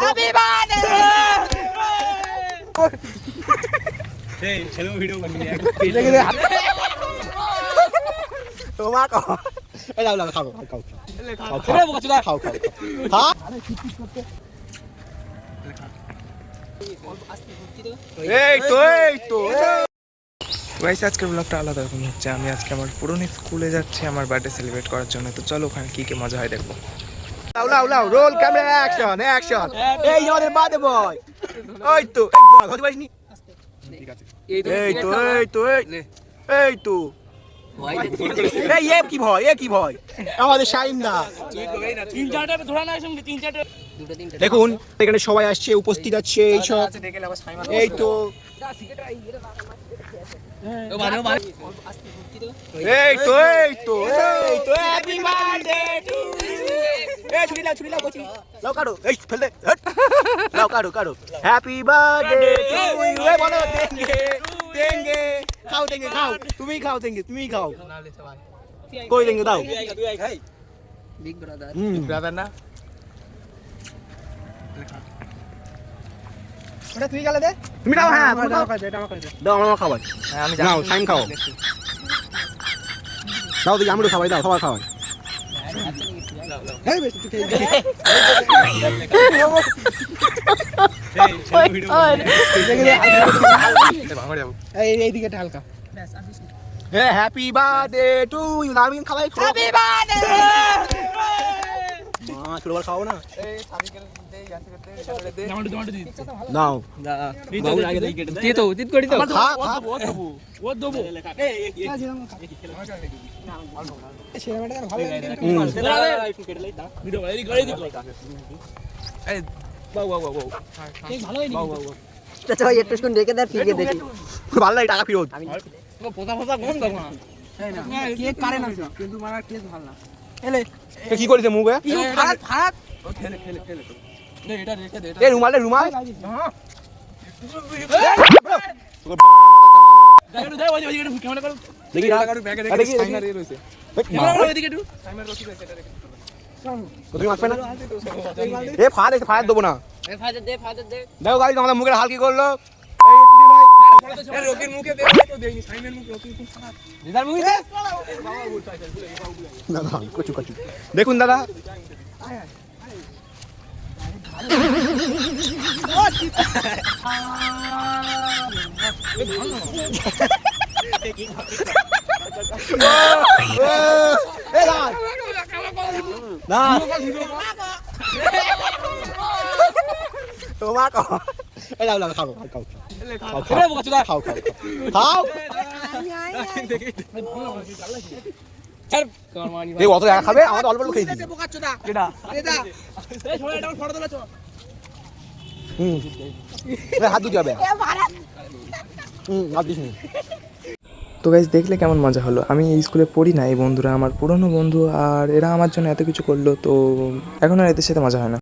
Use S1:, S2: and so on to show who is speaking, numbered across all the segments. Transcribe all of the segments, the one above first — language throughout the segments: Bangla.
S1: হ্যাপি বার্থডে
S2: এই ছেলে ভিডিও করবি
S1: তোমার কো এই লাও খাও খাও খাও খাও বোকা খাও খাও হ্যাঁ এই তো
S3: গাইস আজকের ব্লগটা আলাদা রকম হচ্ছে। আমি আজকে আমার পুরনো স্কুলে যাচ্ছি আমার বার্থডে সেলিব্রেট করার জন্য। তো চলো ওখানে কি কি মজা হয় দেখবো।
S1: লাও রোল ক্যামেরা অ্যাকশন এই আমাদের বাদে বয় ওই তো হতে পারিসনি ঠিক আছে এই তো এই তো এই কি ভয় আমাদের শাইন না
S2: তিন চারটা ধরা না সঙ্গে তিন চারটা
S1: দেখুন এখানে সবাই আসছে উপস্থিত আছে এই সব এই তো হ্যাপি বার্থডে টু ইউ ছুরি লাও কোচি লাও কাটো এই ফেল দে লাও কাটো happy birthday to U A বলো দেंगे খাও তুমি খাও কই দেंगे দাও বিগ ব্রাদার না ওটা তুই গেলে দে তুমি দাও হ্যাঁ এটা আমার কাছে দাও আমার খাবার হ্যাঁ আমি নাও টাইম খাও দাও দিই আমরা খাওয়াই দাও খাবার খাওয়াই এই বেশ তুই খেয়ে এই দিকে হালকা ব্যাস হ্যাপি বার্থডে টু ইউ আমি খাওয়াই হ্যাপি বার্থডে মা ছোট বড় খাও না এই সাবিকেল দেই আছে করতে টমেটো দি নাও বাবু আগে দেই কেটে দে তো উচিত করি তো খা ও দেবো এই ছেলেটা ভালো লাগে কেটে লই দাও ভিডিও এই করে দি এই বাউ ঠিক ভালো হয়নি চাচা ভাই একটু শুন দেখে দে ফিরে দেখি ভালো লাগে টাকা ফেরত আমি পোতা গম দাও না না কেক কারে না কিন্তু মারা কেক ভালো না এলে এ কি করিস মুগে ফারাত ও খেলে নে এটা রেখে দে এটা রুমাল হ্যাঁ দে ওই ক্যামেরা কর দেখি ব্যাগে দেখি টাইমার এর হইছে ক্যামেরা কর এদিকে একটু টাইমার রকি রয়েছে এটা রেখে তুমি মারবে না এ ফায়ার দেবো না এ ফায়ার দে দাও গাড়ি আমাদের মুখের হাল কি করলো এই তুই ভাই এ রকির মুখে দে তো দেইনি সাইমের মুখে রকি খুব খারাপ দিদার মুখে দে না কচু দেখুন দাদা তোমার এই লাও খাও এই অত জায়গা খাবে আমাদের অল্প অল্প খেয়ে দিই হাত দিতে হবে হাত দিস নি।
S3: তো গাইস দেখলে কেমন মজা হলো। আমি এই স্কুলে পড়ি না, এই বন্ধুরা আমার পুরনো বন্ধু আর এরা আমার জন্য এত কিছু করলো। তো এখন আর এদের সাথে মজা হয় না।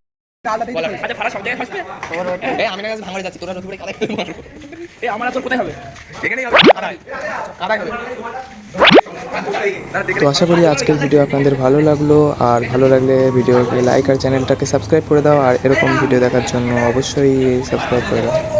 S3: তো আশা করি আজকের ভিডিও আপনাদের ভালো লাগলো, আর ভালো লাগলে ভিডিওকে লাইক আর চ্যানেলটাকে সাবস্ক্রাইব করে দাও, আর এরকম ভিডিও দেখার জন্য অবশ্যই সাবস্ক্রাইব করে দাও।